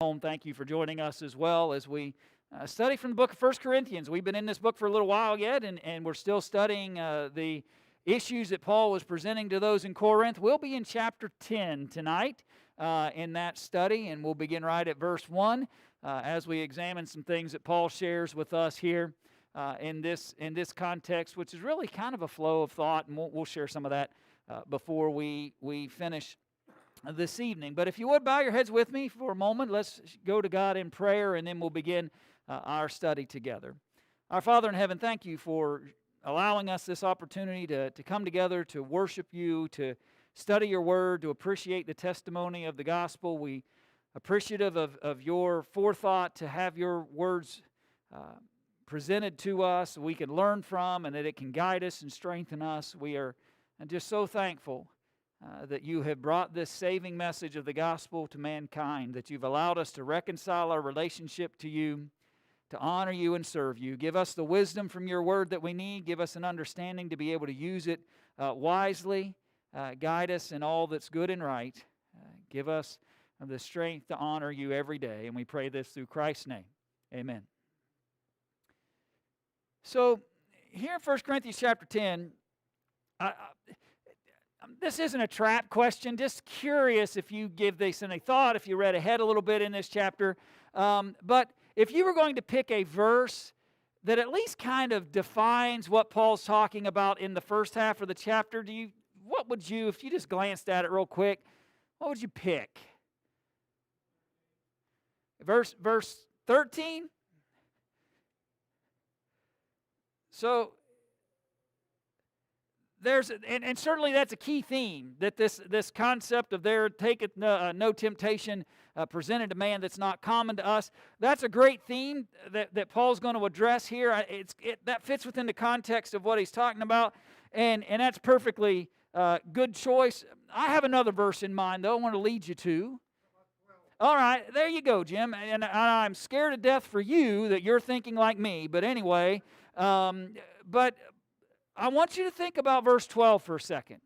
home, thank you for joining us as well as we study from the book of 1 Corinthians. We've been in this book for a little while yet, and we're still studying the issues that Paul was presenting to those in Corinth. We'll be in chapter 10 tonight in that study, and we'll begin right at verse 1 as we examine some things that Paul shares with us here in this context, which is really kind of a flow of thought, and we'll share some of that before we finish this evening. But if you would bow your heads with me for a moment, let's go to God in prayer, and then we'll begin our study together. Our Father in heaven, thank you for allowing us this opportunity to come together, to worship you, to study your word, to appreciate the testimony of the gospel. We appreciative of your forethought to have your words presented to us so we can learn from, and that it can guide us and strengthen us. We are just so thankful that you have brought this saving message of the gospel to mankind, that you've allowed us to reconcile our relationship to you, to honor you and serve you. Give us the wisdom from your word that we need. Give us an understanding to be able to use it wisely. Guide us in all that's good and right. Give us the strength to honor you every day. And we pray this through Christ's name. Amen. So here in 1 Corinthians chapter 10, this isn't a trap question, just curious if you give this any thought, if you read ahead a little bit in this chapter. But if you were going to pick a verse that at least kind of defines what Paul's talking about in the first half of the chapter, what would you, if you just glanced at it real quick, what would you pick? Verse 13? So and certainly that's a key theme, that this concept of there taketh no temptation presented to man that's not common to us. That's a great theme that Paul's going to address here. That fits within the context of what he's talking about, and that's perfectly good choice. I have another verse in mind, though, I want to lead you to. All right, there you go, Jim. And I'm scared to death for you that you're thinking like me. But anyway, but I want you to think about verse 12 for a second,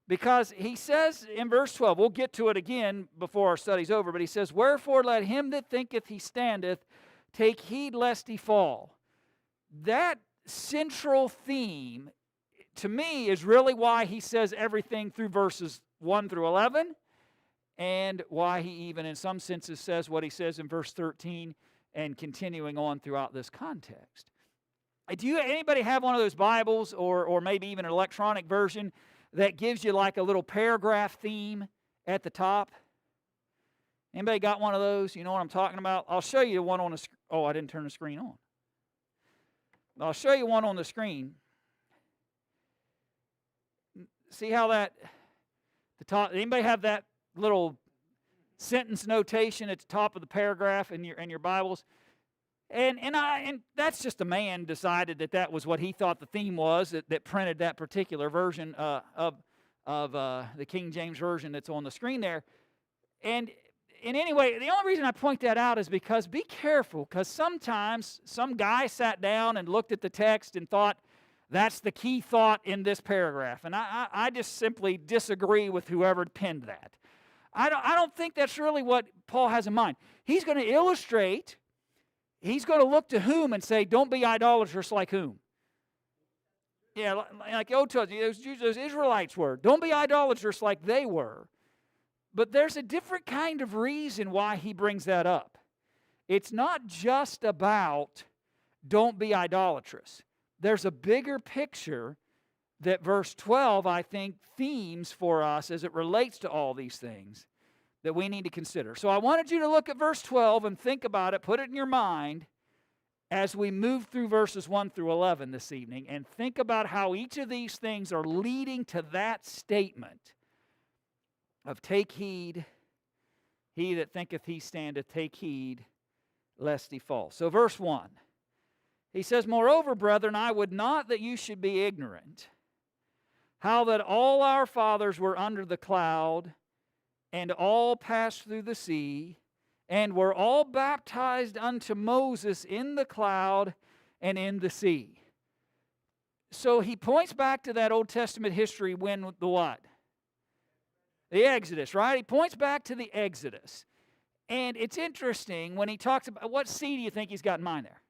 because he says in verse 12, we'll get to it again before our study's over, but he says, "Wherefore let him that thinketh he standeth take heed lest he fall." That central theme, to me, is really why he says everything through verses 1 through 11, and why he even in some senses says what he says in verse 13 and continuing on throughout this context. Do anybody have one of those Bibles or maybe even an electronic version that gives you like a little paragraph theme at the top? Anybody got one of those? You know what I'm talking about? I'll show you one on the screen. Oh, I didn't turn the screen on. I'll show you one on the screen. See how the top, anybody have that little sentence notation at the top of the paragraph in your Bibles? And that's just a man decided that was what he thought the theme was that printed that particular version of the King James Version that's on the screen there. And anyway, the only reason I point that out is because be careful, because sometimes some guy sat down and looked at the text and thought that's the key thought in this paragraph. And I just simply disagree with whoever penned that. I don't think that's really what Paul has in mind. He's going to illustrate. He's going to look to whom and say, don't be idolatrous like whom? Yeah, like the Old Testament, those Israelites were. Don't be idolatrous like they were. But there's a different kind of reason why he brings that up. It's not just about don't be idolatrous. There's a bigger picture that verse 12, I think, themes for us as it relates to all these things that we need to consider. So I wanted you to look at verse 12 and think about it, put it in your mind as we move through verses 1 through 11 this evening, and think about how each of these things are leading to that statement of take heed, he that thinketh he standeth, take heed lest he fall. So verse 1, he says, "Moreover, brethren, I would not that you should be ignorant, how that all our fathers were under the cloud, and all passed through the sea, and were all baptized unto Moses in the cloud and in the sea." So he points back to that Old Testament history when the what? The Exodus, right? He points back to the Exodus. And it's interesting when he talks about, what sea do you think he's got in mind there?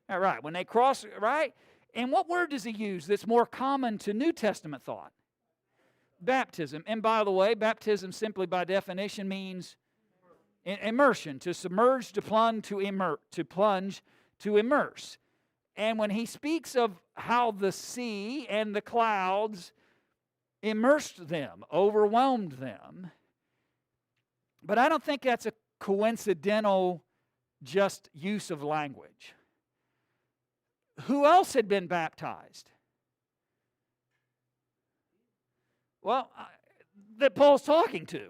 All right, when they cross, right? And what word does he use that's more common to New Testament thought? Baptism. And by the way, baptism simply by definition means immersion, to submerge, to plunge, to immerse. And when he speaks of how the sea and the clouds immersed them, overwhelmed them, but I don't think that's a coincidental just use of language. Who else had been baptized? Well, that Paul's talking to.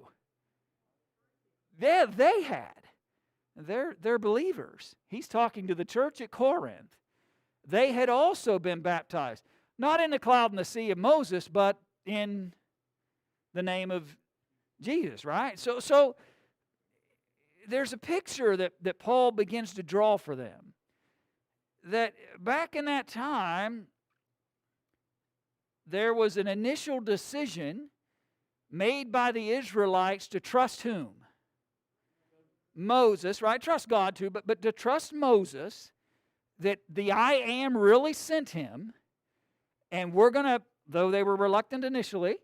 They had. They're believers. He's talking to the church at Corinth. They had also been baptized. Not in the cloud and the sea of Moses, but in the name of Jesus, right? So there's a picture that Paul begins to draw for them. That back in that time, there was an initial decision made by the Israelites to trust whom? Moses, right? Trust God too, but to trust Moses, that the I Am really sent him, and we're going to, though they were reluctant initially,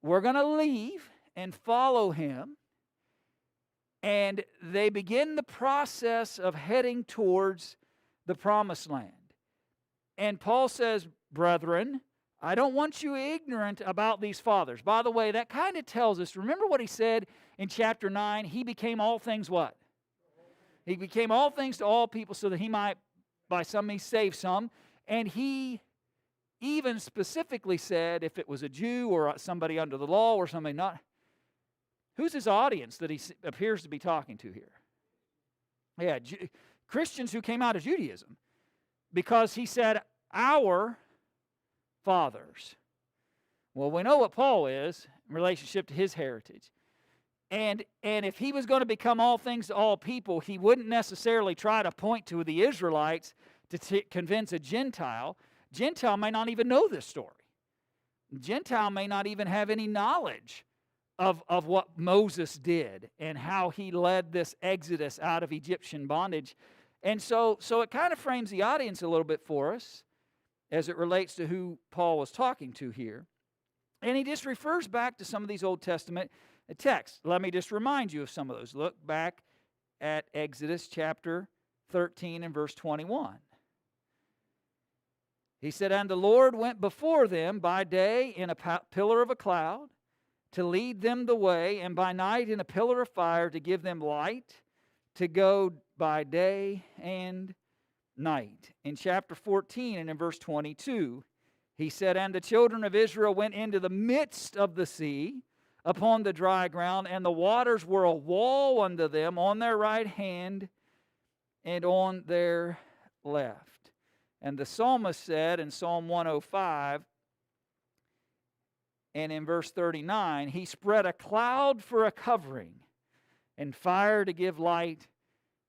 we're going to leave and follow him. And they begin the process of heading towards the promised land. And Paul says, brethren, I don't want you ignorant about these fathers. By the way, that kind of tells us, remember what he said in chapter 9? He became all things what? He became all things to all people so that he might, by some means, save some. And he even specifically said, if it was a Jew or somebody under the law or somebody not, who's his audience that he appears to be talking to here? Yeah, Christians who came out of Judaism. Because he said, our fathers. Well, we know what Paul is in relationship to his heritage. And if he was going to become all things to all people, he wouldn't necessarily try to point to the Israelites to convince a Gentile. Gentile may not even know this story. Gentile may not even have any knowledge of what Moses did and how he led this exodus out of Egyptian bondage. And so it kind of frames the audience a little bit for us as it relates to who Paul was talking to here. And he just refers back to some of these Old Testament texts. Let me just remind you of some of those. Look back at Exodus chapter 13 and verse 21. He said, and the Lord went before them by day in a pillar of a cloud to lead them the way, and by night in a pillar of fire to give them light to go by day and night. In chapter 14 and in verse 22, he said, and the children of Israel went into the midst of the sea upon the dry ground, and the waters were a wall unto them on their right hand and on their left. And the psalmist said in Psalm 105 and in verse 39, he spread a cloud for a covering and fire to give light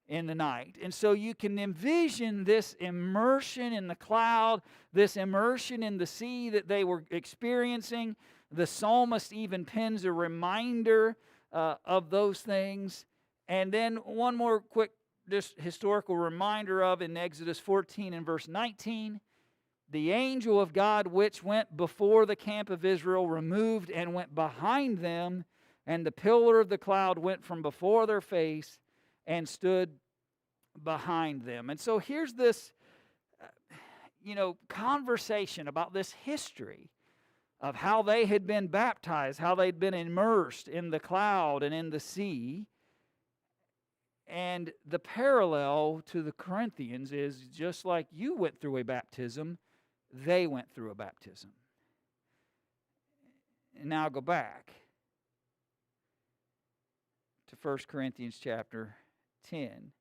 in the night. And so you can envision this immersion in the cloud, this immersion in the sea that they were experiencing. The psalmist even pens a reminder of those things. And then one more quick just historical reminder of in Exodus 14 and verse 19, the angel of God which went before the camp of Israel removed and went behind them, and the pillar of the cloud went from before their face and stood behind them. And so here's this, conversation about this history of how they had been baptized, how they'd been immersed in the cloud and in the sea. And the parallel to the Corinthians is just like you went through a baptism, they went through a baptism. And now go back to 1 Corinthians chapter 10.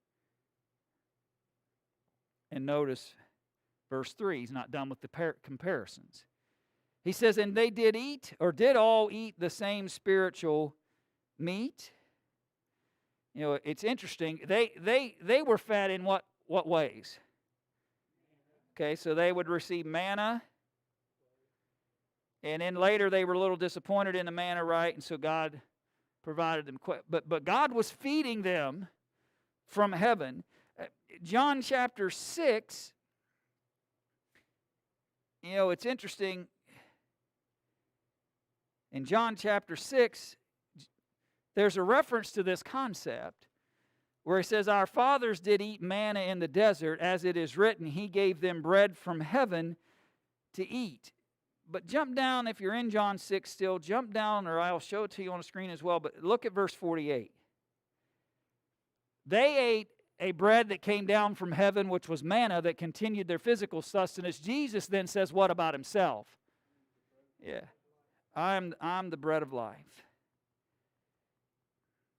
And notice verse 3. He's not done with the comparisons. He says, and they did all eat the same spiritual meat. It's interesting. They were fed in what ways? Okay, so they would receive manna. And then later they were a little disappointed in the manna, right? And so God provided them quail. But God was feeding them from heaven. John chapter 6, it's interesting. In John chapter 6, there's a reference to this concept where he says, our fathers did eat manna in the desert, as it is written, he gave them bread from heaven to eat. But jump down, if you're in John 6 still, jump down, or I'll show it to you on the screen as well, but look at verse 48. They ate a bread that came down from heaven, which was manna, that continued their physical sustenance. Jesus then says what about himself? Yeah, I'm the bread of life.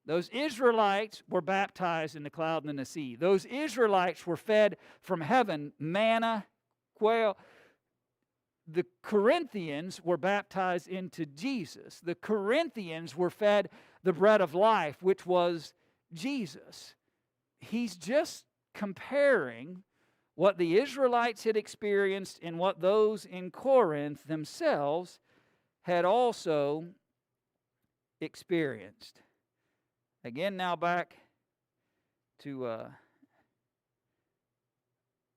Those Israelites were baptized in the cloud and in the sea. Those Israelites were fed from heaven, manna, quail. The Corinthians were baptized into Jesus. The Corinthians were fed the bread of life, which was Jesus. He's just comparing what the Israelites had experienced and what those in Corinth themselves had also experienced. Again, now back to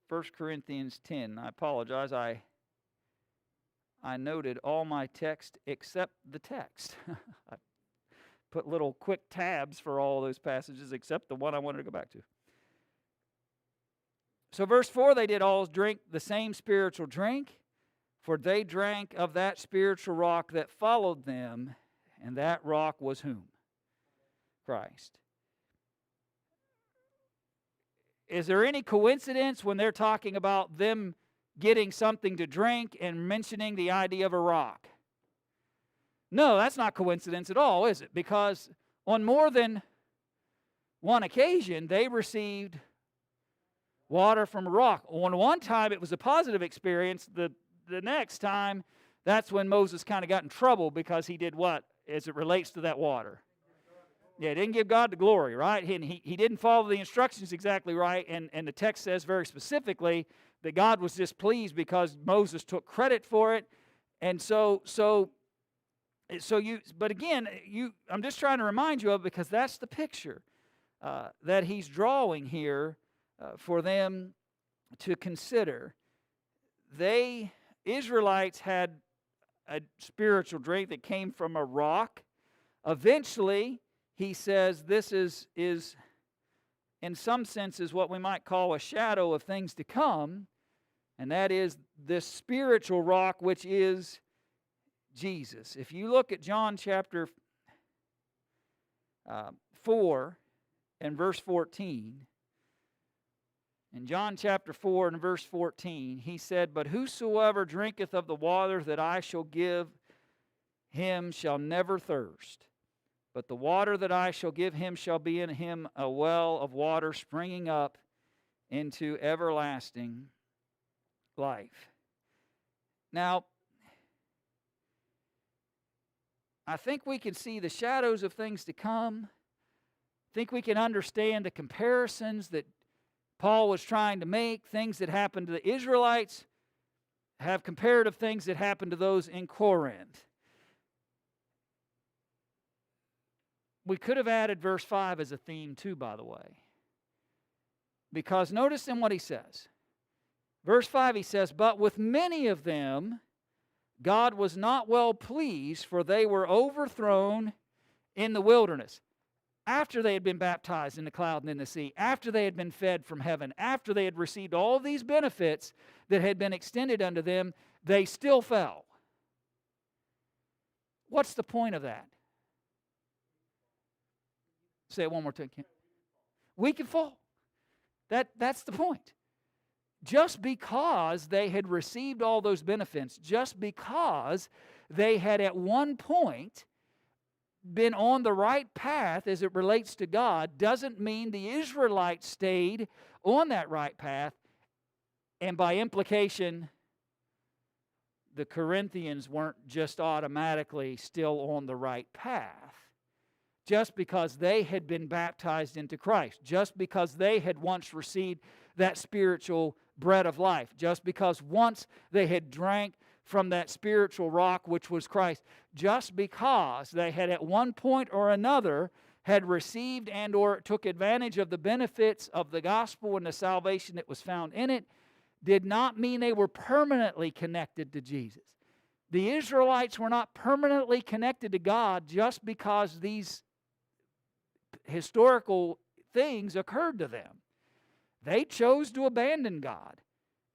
1 Corinthians 10. I apologize. I noted all my text except the text. I put little quick tabs for all those passages except the one I wanted to go back to. So verse 4, they did all drink the same spiritual drink, for they drank of that spiritual rock that followed them, and that rock was whom? Christ. Is there any coincidence when they're talking about them getting something to drink and mentioning the idea of a rock? No, that's not coincidence at all, is it? Because on more than one occasion, they received water from a rock. On one time, it was a positive experience. The next time, that's when Moses kind of got in trouble because he did what as it relates to that water? Yeah, he didn't give God the glory, right? He didn't follow the instructions exactly right, and the text says very specifically that God was displeased because Moses took credit for it. And but again, I'm just trying to remind you of, because that's the picture that he's drawing here for them to consider. Israelites had a spiritual drink that came from a rock. Eventually, he says this is in some senses what we might call a shadow of things to come, and that is this spiritual rock, which is Jesus. If you look at John chapter 4 and verse 14, in John chapter 4 and verse 14, he said, "But whosoever drinketh of the water that I shall give him shall never thirst. But the water that I shall give him shall be in him a well of water springing up into everlasting life." Now, I think we can see the shadows of things to come. I think we can understand the comparisons that Paul was trying to make. Things that happened to the Israelites have comparative things that happened to those in Corinth. We could have added verse 5 as a theme too, by the way. Because notice in what he says. Verse 5, he says, "But with many of them God was not well pleased, for they were overthrown in the wilderness." After they had been baptized in the cloud and in the sea, after they had been fed from heaven, after they had received all these benefits that had been extended unto them, they still fell. What's the point of that? Say it one more time. We can fall. That's the point. Just because they had received all those benefits, just because they had at one point been on the right path as it relates to God, doesn't mean the Israelites stayed on that right path, and by implication, the Corinthians weren't just automatically still on the right path. Just because they had been baptized into Christ, just because they had once received that spiritual bread of life, just because once they had drank from that spiritual rock which was Christ, just because they had at one point or another had received and or took advantage of the benefits of the gospel and the salvation that was found in it, did not mean they were permanently connected to Jesus. The Israelites were not permanently connected to God just because these historical things occurred to them. They chose to abandon God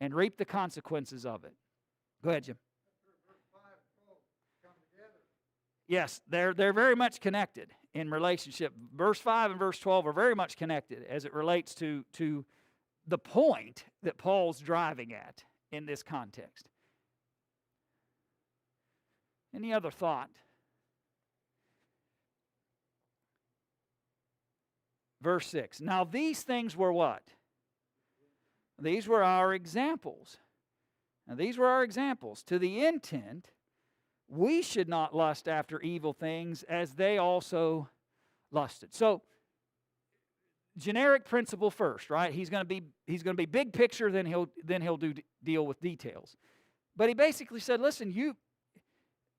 and reap the consequences of it. Go ahead, Jim. Yes, they're very much connected in relationship. Verse 5 and verse 12 are very much connected as it relates to the point that Paul's driving at in this context. Any other thought? Verse 6. Now these things were what? These were our examples. Now these were our examples. To the intent we should not lust after evil things as they also lusted. So, generic principle first, right? He's going to be big picture, then he'll deal with details. But he basically said, listen,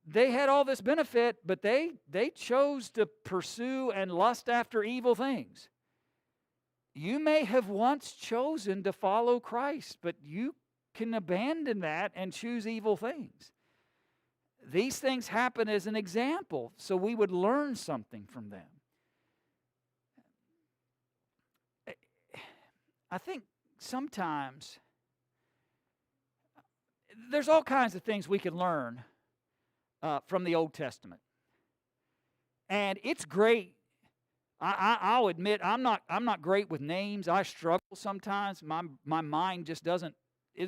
they had all this benefit, but they chose to pursue and lust after evil things. You may have once chosen to follow Christ, but you can abandon that and choose evil things. These things happen as an example, so we would learn something from them. I think sometimes there's all kinds of things we can learn from the Old Testament. And it's great. I'll admit I'm not great with names. I struggle sometimes. My mind just isn't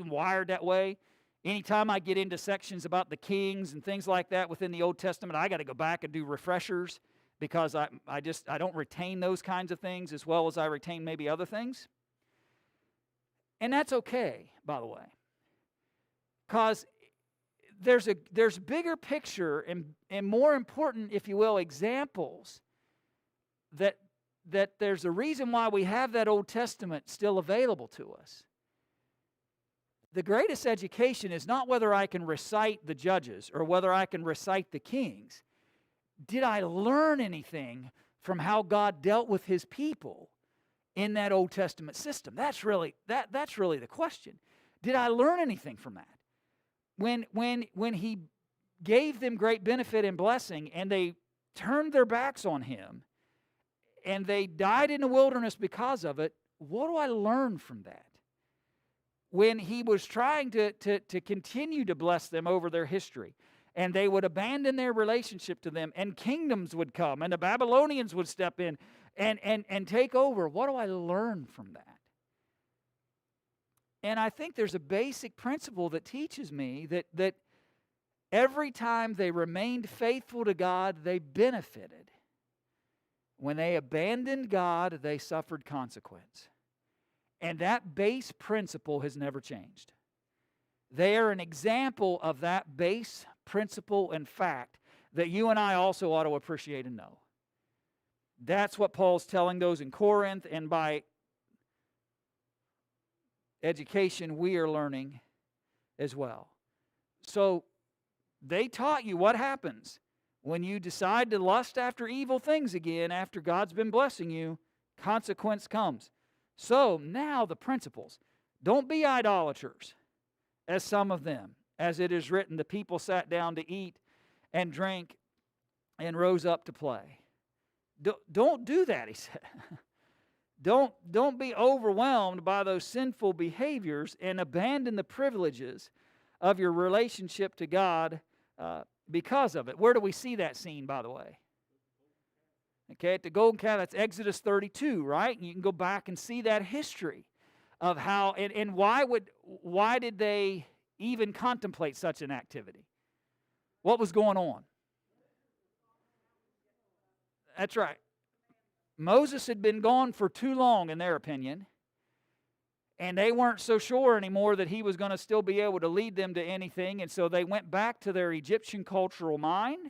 wired that way. Anytime I get into sections about the kings and things like that within the Old Testament, I got to go back and do refreshers because I don't retain those kinds of things as well as I retain maybe other things. And that's okay, by the way, because there's bigger picture and more important, if you will, examples that there's a reason why we have that Old Testament still available to us. The greatest education is not whether I can recite the judges or whether I can recite the kings. Did I learn anything from how God dealt with his people in that Old Testament system? That's really the question. Did I learn anything from that? When he gave them great benefit and blessing and they turned their backs on him and they died in the wilderness because of it, what do I learn from that? When he was trying to continue to bless them over their history, and they would abandon their relationship to them, and kingdoms would come, and the Babylonians would step in and take over. What do I learn from that? And I think there's a basic principle that teaches me that every time they remained faithful to God, they benefited. When they abandoned God, they suffered consequence. And that base principle has never changed. They are an example of that base principle and fact that you and I also ought to appreciate and know. That's what Paul's telling those in Corinth, and by education we are learning as well. So they taught you what happens when you decide to lust after evil things again after God's been blessing you. Consequence comes. So now the principles. Don't be idolaters, as some of them. As it is written, the people sat down to eat and drink and rose up to play. Don't do that, he said. Don't be overwhelmed by those sinful behaviors and abandon the privileges of your relationship to God because of it. Where do we see that scene, by the way? Okay, at the golden calf, that's Exodus 32, right? And you can go back and see that history of how, and why did they even contemplate such an activity? What was going on? That's right. Moses had been gone for too long, in their opinion, and they weren't so sure anymore that he was going to still be able to lead them to anything, and so they went back to their Egyptian cultural mind,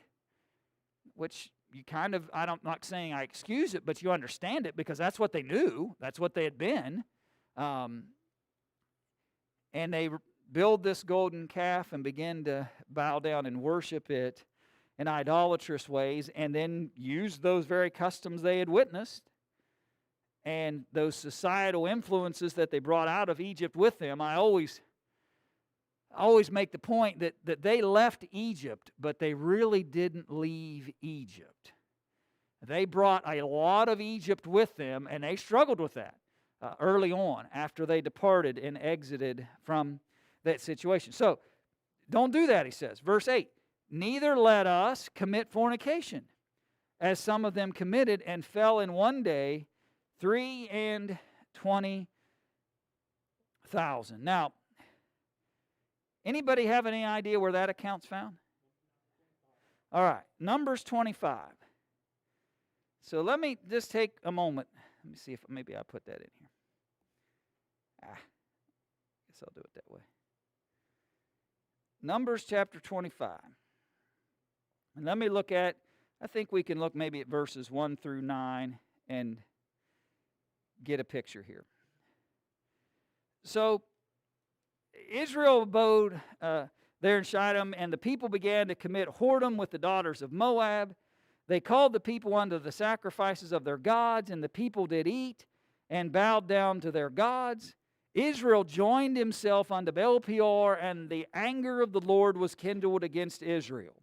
which you kind of, I'm not saying I excuse it, but you understand it because that's what they knew. That's what they had been. And build this golden calf and begin to bow down and worship it in idolatrous ways, and then use those very customs they had witnessed and those societal influences that they brought out of Egypt with them. I always make the point that they left Egypt, but they really didn't leave Egypt. They brought a lot of Egypt with them, and they struggled with that early on after they departed and exited from that situation. So, don't do that, he says. Verse 8, neither let us commit fornication, as some of them committed, and fell in one day 23,000. Now, anybody have any idea where that account's found? All right, Numbers 25. So let me just take a moment. Let me see if maybe I put that in here. Guess I'll do it that way. Numbers chapter 25. And let me look at, I think we can look maybe at verses 1 through 9 and get a picture here. So, Israel abode there in Shittim, and the people began to commit whoredom with the daughters of Moab. They called the people unto the sacrifices of their gods, and the people did eat and bowed down to their gods. Israel joined himself unto Baal-peor, and the anger of the Lord was kindled against Israel.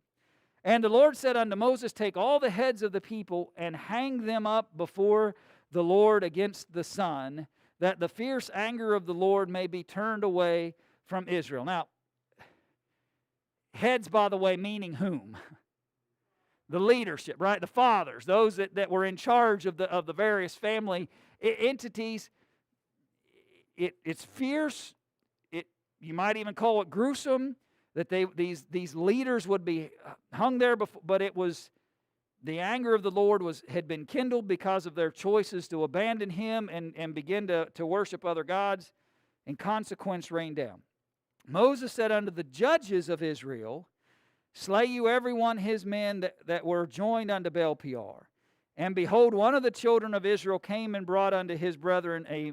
And the Lord said unto Moses, take all the heads of the people and hang them up before the Lord against the sun, that the fierce anger of the Lord may be turned away from Israel. Now, heads, by the way, meaning whom? The leadership, right? The fathers, those that were in charge of the various family entities. It's fierce. You might even call it gruesome that these leaders would be hung there. But it was the anger of the Lord had been kindled because of their choices to abandon Him and begin to worship other gods, and consequence rained down. Moses said unto the judges of Israel, slay you every one his men that were joined unto Baal-peor. And behold, one of the children of Israel came and brought unto his brethren a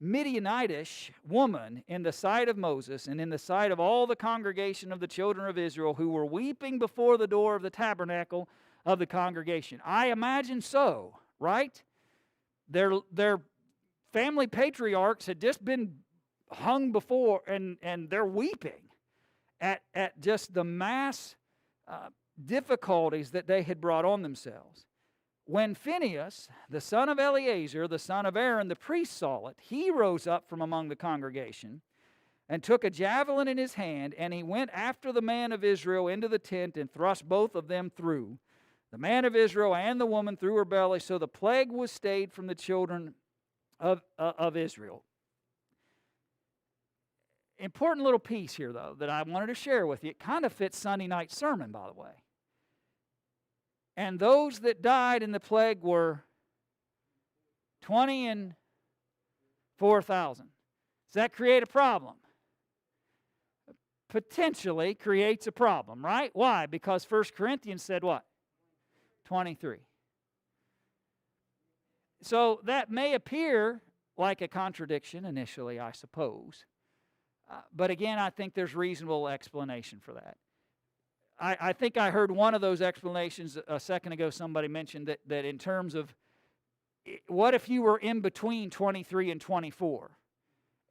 Midianitish woman in the sight of Moses and in the sight of all the congregation of the children of Israel, who were weeping before the door of the tabernacle of the congregation. I imagine so, right? Their family patriarchs had just been hung before, and they're weeping at just the mass difficulties that they had brought on themselves. When Phinehas, the son of Eleazar, the son of Aaron, the priest, saw it, he rose up from among the congregation and took a javelin in his hand, and he went after the man of Israel into the tent and thrust both of them through, the man of Israel and the woman through her belly. So the plague was stayed from the children of Israel. Important little piece here, though, that I wanted to share with you. It kind of fits Sunday night sermon, by the way. And those that died in the plague were 24,000. Does that create a problem? Potentially creates a problem, right? Why? Because 1 Corinthians said what? 23. So that may appear like a contradiction initially, I suppose. But again, I think there's reasonable explanation for that. I think I heard one of those explanations a second ago. Somebody mentioned that in terms of, what if you were in between 23 and 24,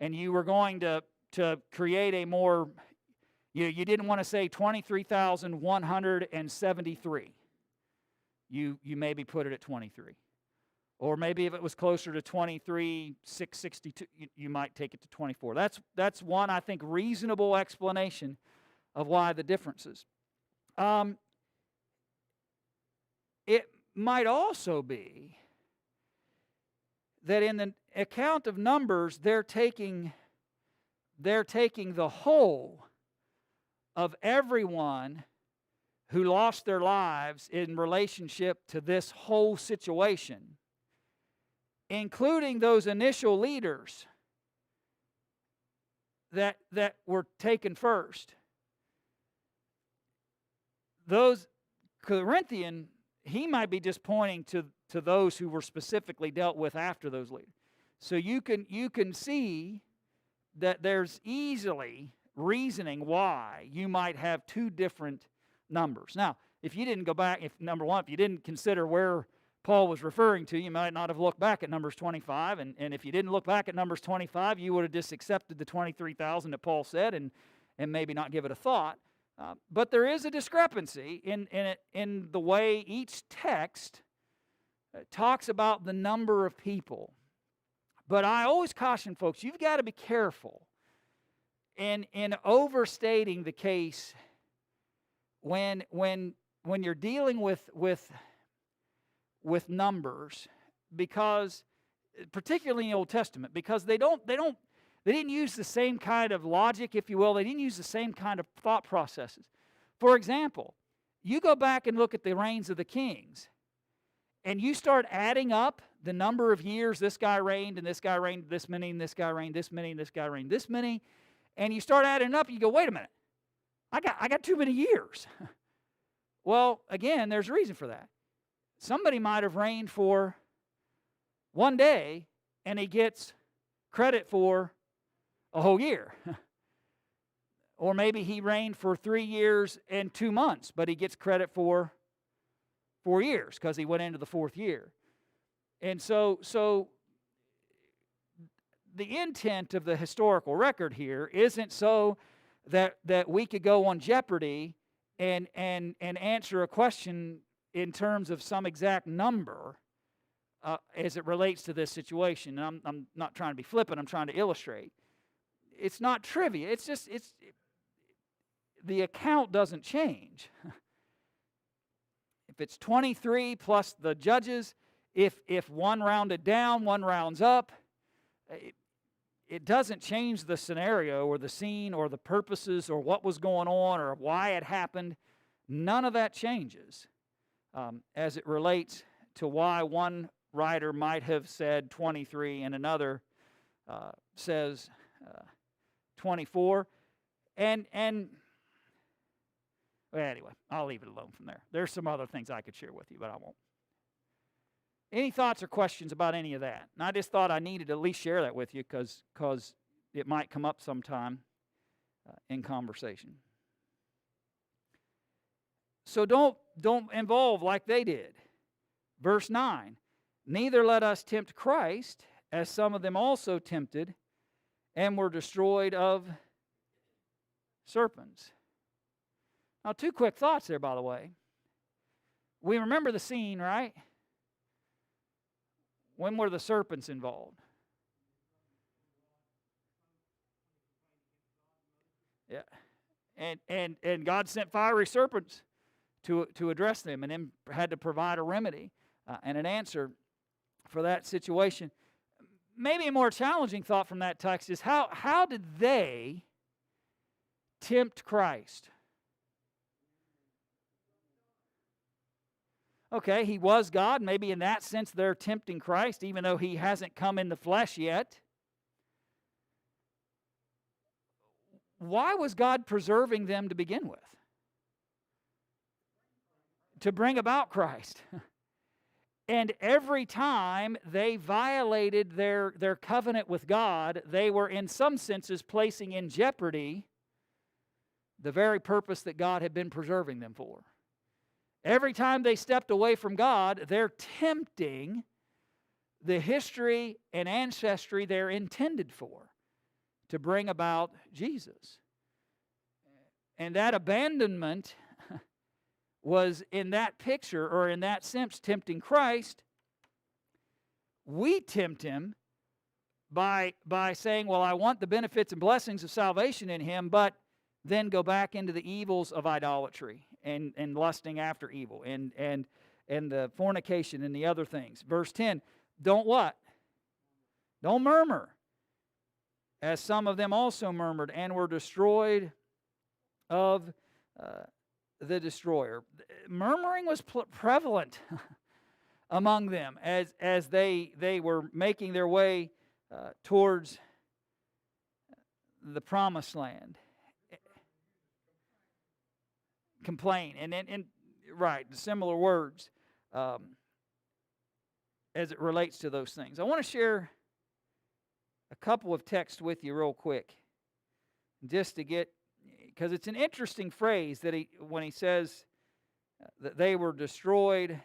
and you were going to create a more, you didn't want to say 23,173. You maybe put it at 23. Or maybe if it was closer to 23,662, you might take it to 24. That's one, I think, reasonable explanation of why the differences. It might also be that in the account of Numbers, they're taking the whole of everyone who lost their lives in relationship to this whole situation, including those initial leaders that were taken first. Those Corinthian, he might be just pointing to those who were specifically dealt with after those leaders. So you can see that there's easily reasoning why you might have two different numbers. Now, if you didn't go back, if you didn't consider where Paul was referring to, you might not have looked back at Numbers 25, and if you didn't look back at Numbers 25, you would have just accepted the 23,000 that Paul said and maybe not give it a thought. But there is a discrepancy in the way each text talks about the number of people. But I always caution folks, you've got to be careful in overstating the case when you're dealing with numbers, because particularly in the Old Testament, because they didn't use the same kind of logic, if you will. They didn't use the same kind of thought processes. For example, you go back and look at the reigns of the kings, and you start adding up the number of years this guy reigned, and this guy reigned this many, and this guy reigned this many, and this guy reigned this many, and you start adding up, and you go, wait a minute, I got too many years. Well, again, there's a reason for that. Somebody might have reigned for one day, and he gets credit for a whole year. Or maybe he reigned for 3 years and 2 months, but he gets credit for 4 years because he went into the 4th year. And so the intent of the historical record here isn't so that we could go on Jeopardy and answer a question in terms of some exact number as it relates to this situation. And I'm not trying to be flippant, I'm trying to illustrate. It's not trivia. It's just the account doesn't change. If it's 23 plus the judges, if one rounded down, one rounds up, it doesn't change the scenario or the scene or the purposes or what was going on or why it happened. None of that changes as it relates to why one writer might have said 23 and another says 24. And well, anyway, I'll leave it alone from there. There's some other things I could share with you, but I won't. Any thoughts or questions about any of that? And I just thought I needed to at least share that with you because it might come up sometime in conversation. So don't involve like they did. Verse 9, neither let us tempt Christ, as some of them also tempted, and were destroyed of serpents. Now, 2 quick thoughts there, by the way. We remember the scene, right? When were the serpents involved? Yeah. And God sent fiery serpents to address them, and then had to provide a remedy and an answer for that situation. Maybe a more challenging thought from that text is how did they tempt Christ? Okay, he was God. Maybe in that sense they're tempting Christ, even though he hasn't come in the flesh yet. Why was God preserving them to begin with? To bring about Christ. And every time they violated their covenant with God, they were in some senses placing in jeopardy the very purpose that God had been preserving them for. Every time they stepped away from God, they're tempting the history and ancestry they're intended for to bring about Jesus. And that abandonment was in that picture, or in that sense, tempting Christ. We tempt him by saying, well, I want the benefits and blessings of salvation in him, but then go back into the evils of idolatry and lusting after evil and the fornication and the other things. Verse 10, don't what? Don't murmur, as some of them also murmured and were destroyed of the destroyer. Murmuring was prevalent among them as they were making their way towards the promised land. Complain and right, similar words as it relates to those things. I want to share a couple of texts with you real quick, just to get, because it's an interesting phrase that when he says that they were destroyed.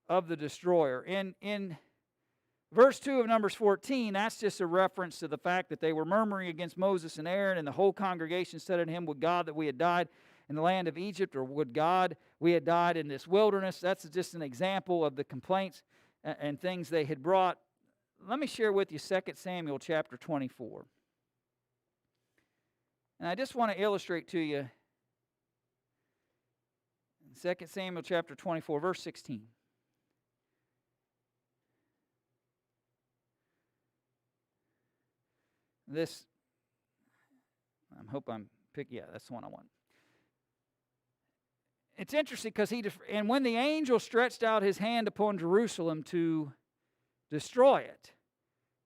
Of the destroyer. In verse 2 of Numbers 14, that's just a reference to the fact that they were murmuring against Moses and Aaron, and the whole congregation said unto him, would God that we had died in the land of Egypt, or would God we had died in this wilderness? That's just an example of the complaints and things they had brought. Let me share with you 2 Samuel chapter 24. And I just want to illustrate to you 2 Samuel chapter 24, verse 16. This, I hope I'm picking, yeah, that's the one I want. It's interesting because and when the angel stretched out his hand upon Jerusalem to destroy it,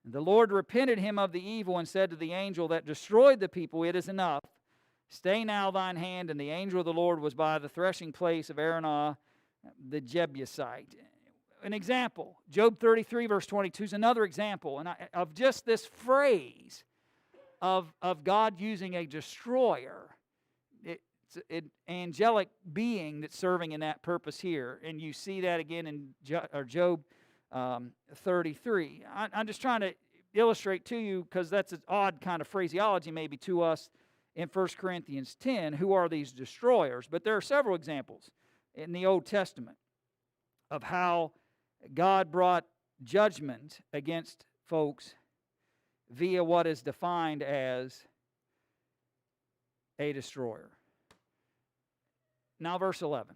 the Lord repented him of the evil and said to the angel that destroyed the people, it is enough. Stay now thine hand. And the angel of the Lord was by the threshing place of Aranah, the Jebusite. An example, Job 33 verse 22 is another example of just this phrase of God using a destroyer. It's an angelic being that's serving in that purpose here. And you see that again in Job 33. I'm just trying to illustrate to you, because that's an odd kind of phraseology maybe to us in 1 Corinthians 10. Who are these destroyers? But there are several examples in the Old Testament of how God brought judgment against folks via what is defined as a destroyer. Now verse 11.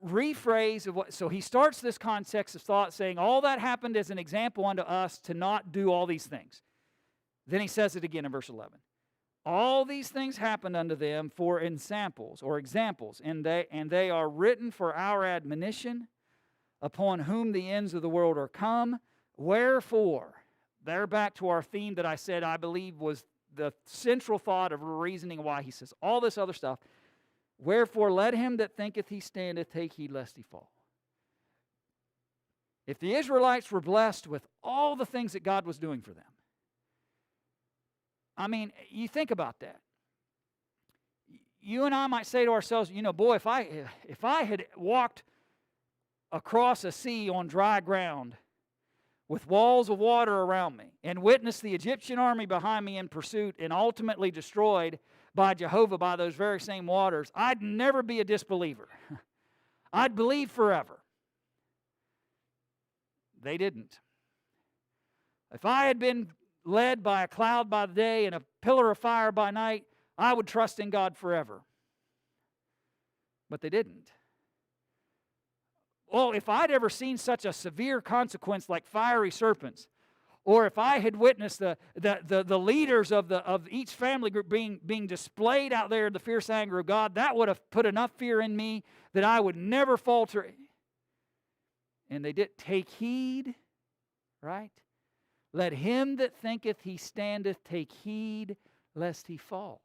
Rephrase of what, so he starts this context of thought saying all that happened as an example unto us to not do all these things. Then he says it again in verse 11. All these things happened unto them for ensamples or examples, and they are written for our admonition, upon whom the ends of the world are come. Wherefore, they're back to our theme that I said I believe was the central thought of reasoning why he says all this other stuff. Wherefore, let him that thinketh he standeth take heed lest he fall. If the Israelites were blessed with all the things that God was doing for them, I mean, you think about that. You and I might say to ourselves, boy, if I had walked across a sea on dry ground with walls of water around me and witnessed the Egyptian army behind me in pursuit and ultimately destroyed by Jehovah by those very same waters, I'd never be a disbeliever. I'd believe forever. They didn't. If I had been led by a cloud by the day and a pillar of fire by night, I would trust in God forever. But they didn't. Well, if I'd ever seen such a severe consequence like fiery serpents, or if I had witnessed the leaders of each family group being displayed out there in the fierce anger of God, that would have put enough fear in me that I would never falter. And they did. Take heed, right? Let him that thinketh he standeth take heed lest he fall.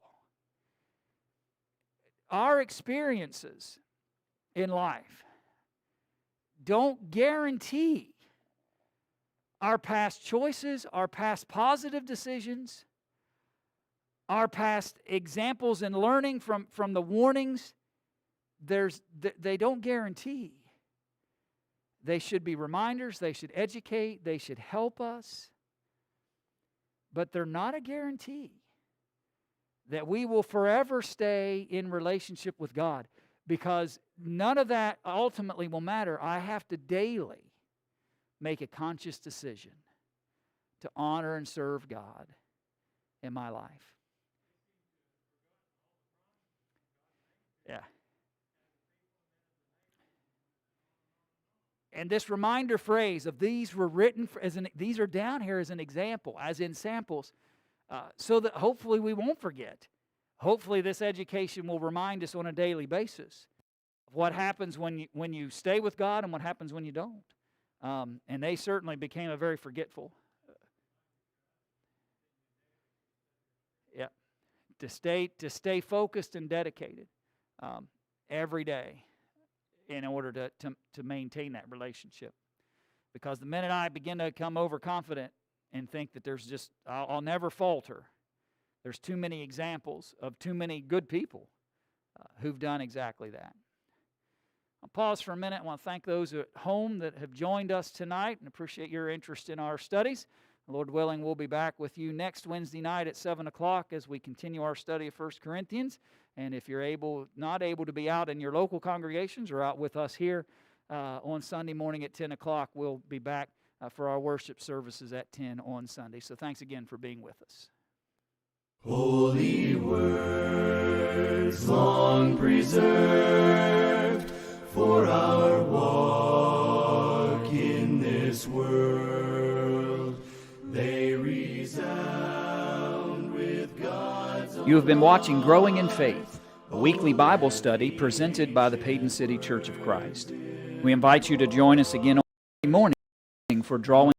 Our experiences in life don't guarantee our past choices, our past positive decisions, our past examples and learning from the warnings. They don't guarantee. They should be reminders, they should educate, they should help us, but they're not a guarantee that we will forever stay in relationship with God, because none of that ultimately will matter. I have to daily make a conscious decision to honor and serve God in my life. Yeah. And this reminder phrase of these were written these are down here as an example, as in samples, so that hopefully we won't forget. Hopefully this education will remind us on a daily basis of what happens when you stay with God and what happens when you don't. And they certainly became a very forgetful. To stay focused and dedicated every day. in order to maintain that relationship. Because the minute I begin to become overconfident and think that I'll never falter, there's too many examples of too many good people who've done exactly that. I'll pause for a minute. I want to thank those at home that have joined us tonight and appreciate your interest in our studies. Lord willing, we'll be back with you next Wednesday night at 7 o'clock as we continue our study of 1 Corinthians. And if you're not able to be out in your local congregations or out with us here on Sunday morning at 10 o'clock, we'll be back for our worship services at 10 on Sunday. So thanks again for being with us. Holy words long preserved for our walk in this world, they resound with God's. You have been watching Growing in Faith, a weekly Bible study presented by the Paden City Church of Christ. We invite you to join us again on Monday morning for Drawing